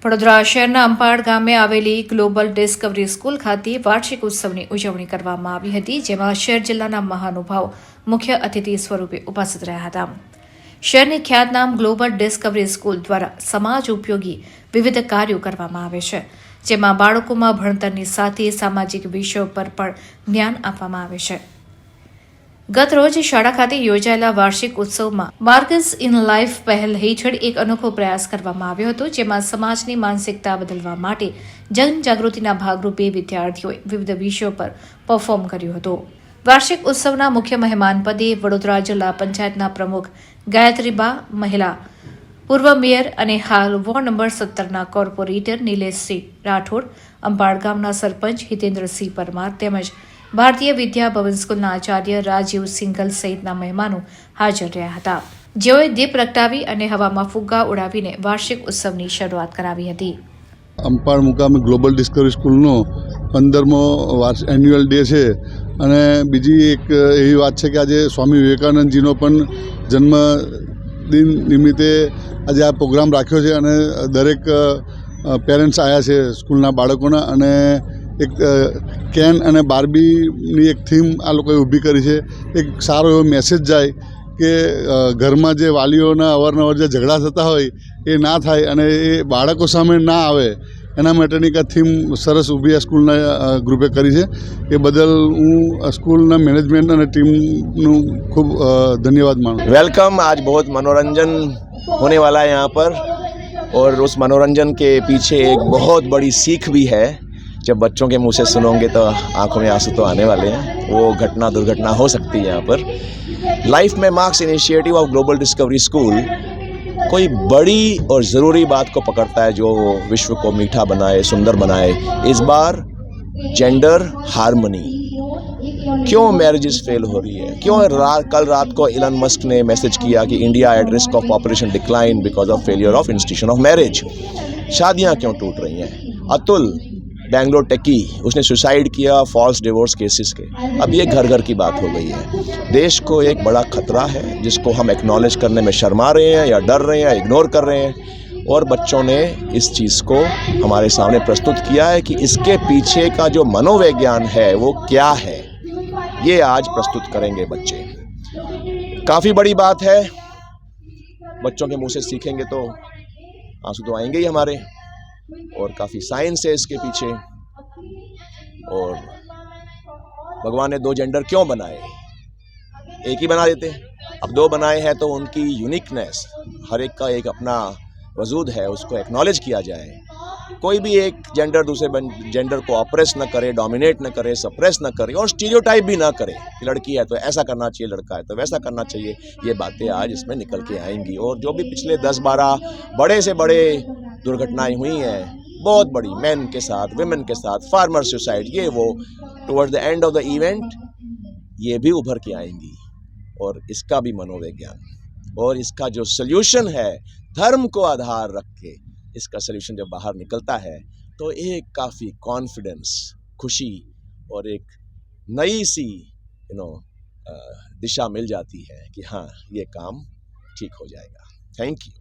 વડોદરા શહેરના અંપાડ ગામે આવેલી ગ્લોબલ ડિસ્કવરી સ્કૂલ ખાતે વાર્ષિક ઉત્સવની ઉજવણી કરવામાં આવી હતી, જેમાં શહેર જિલ્લાના મહાનુભાવો મુખ્ય અતિથિ સ્વરૂપે ઉપસ્થિત રહ્યા હતા. શહેરની ખ્યાતનામ ગ્લોબલ ડિસ્કવરી સ્કૂલ દ્વારા સમાજ ઉપયોગી વિવિધ કાર્યો કરવામાં આવે છે, જેમાં બાળકોમાં ભણતરની સાથે સામાજિક વિષયો પર પણ જ્ઞાન આપવામાં આવે છે. ગત રોજ શાળા ખાતે યોજાયેલા વાર્ષિક ઉત્સવમાં માર્કસ ઇન લાઈફ પહેલ હેઠળ એક અનોખો પ્રયાસ કરવામાં આવ્યો હતો, જેમાં સમાજની માનસિકતા બદલવા માટે જનજાગૃતિના ભાગરૂપે વિદ્યાર્થીઓએ વિવિધ વિષયો પર પરફોર્મ કર્યું હતું. વાર્ષિક ઉત્સવના મુખ્ય મહેમાન પદે વડોદરા જિલ્લા પંચાયતના પ્રમુખ ગાયત્રીબા મહિલા, પૂર્વ મેયર અને હાલ વોર્ડ નંબર 17ના કોર્પોરેટર નિલેશસિંહ રાઠોડ, અંપાડ ગામના સરપંચ હિતેન્દ્રસિંહ પરમાર તેમજ ભારતીય વિદ્યા ભવન સ્કૂલના આચાર્ય રાજીવ સિંઘલ સહિતના મહેમાનો હાજર રહ્યા હતા, જેઓએ દીપ પ્રગટાવી અને હવામાં ફુગ્ગા ઉડાવીને વાર્ષિક ઉત્સવની શરૂઆત કરાવી હતી. અંપાડ મુકામે ગ્લોબલ ડિસ્કવરી સ્કૂલનો 15મો એન્યુઅલ ડે છે અને બીજી એક એવી વાત છે કે આજે સ્વામી વિવેકાનંદજીનો પણ જન્મદિન નિમિત્તે આજે આ પ્રોગ્રામ રાખ્યો છે અને દરેક પેરેન્ટ્સ આવ્યા છે સ્કૂલના બાળકોના, અને એક કેન અને બાર્બીની એક થીમ આ લોકોએ ઊભી કરી છે. એક સારો એવો મેસેજ જાય કે ઘરમાં જે વાલીઓના અવારનવાર જે ઝઘડા થતા હોય એ ના થાય અને એ બાળકો સામે ના આવે, એના માટેની એક થીમ સરસ ઊભી આ સ્કૂલના ગ્રુપે કરી છે. એ બદલ હું સ્કૂલના મેનેજમેન્ટ અને ટીમનું ખૂબ ધન્યવાદ માનું. वेलकम. आज बहुत मनोरंजन होने वाला है यहाँ पर, और उस मनोरंजन के पीछे एक बहुत बड़ी सीख भी है. जब बच्चों के मुंह से सुनोगे तो आंखों में आंसू तो आने वाले हैं. वो घटना दुर्घटना हो सकती है यहाँ पर. लाइफ में marks initiative of global discovery school कोई बड़ी और ज़रूरी बात को पकड़ता है जो विश्व को मीठा बनाए, सुंदर बनाए. इस बार जेंडर हार्मनी. क्यों मैरिजेस फेल हो रही है, क्यों कल रात को इलन मस्क ने मैसेज किया कि India at risk of population decline because of failure of institution of marriage. शादियाँ क्यों टूट रही हैं. अतुल बेंगलोर टेकी, उसने सुसाइड किया फॉल्स डिवोर्स केसेस के. अब ये घर घर की बात हो गई है. देश को एक बड़ा खतरा है जिसको हम एक्नॉलेज करने में शर्मा रहे हैं या डर रहे हैं या इग्नोर कर रहे हैं, और बच्चों ने इस चीज़ को हमारे सामने प्रस्तुत किया है कि इसके पीछे का जो मनोविज्ञान है वो क्या है, ये आज प्रस्तुत करेंगे बच्चे. काफ़ी बड़ी बात है. बच्चों के मुंह से सीखेंगे तो आंसू तो आएंगे ही हमारे, और काफ़ी साइंस है इसके पीछे. और भगवान ने 2 जेंडर क्यों बनाए, एक ही बना देते. अब 2 बनाए हैं तो उनकी यूनिकनेस, हर एक का एक अपना वजूद है, उसको एक्नॉलेज किया जाए. कोई भी एक जेंडर दूसरे जेंडर को ऑप्रेस न करे, डोमिनेट न करे, सप्रेस न करे, और स्टीरियोटाइप भी ना करे कि लड़की है तो ऐसा करना चाहिए, लड़का है तो वैसा करना चाहिए. ये बातें आज इसमें निकल के आएंगी. और जो भी पिछले 10-12 बड़े से बड़े दुर्घटनाएं हुई हैं, बहुत बड़ी, मेन के साथ, विमेन के साथ, फार्मर सुसाइड, ये वो, towards the end of the event ये भी उभर के आएंगी. और इसका भी मनोविज्ञान और इसका जो सल्यूशन है धर्म को आधार रख के, इसका सल्यूशन जब बाहर निकलता है तो एक काफ़ी कॉन्फिडेंस, खुशी और एक नई सी दिशा मिल जाती है कि हाँ ये काम ठीक हो जाएगा. Thank you.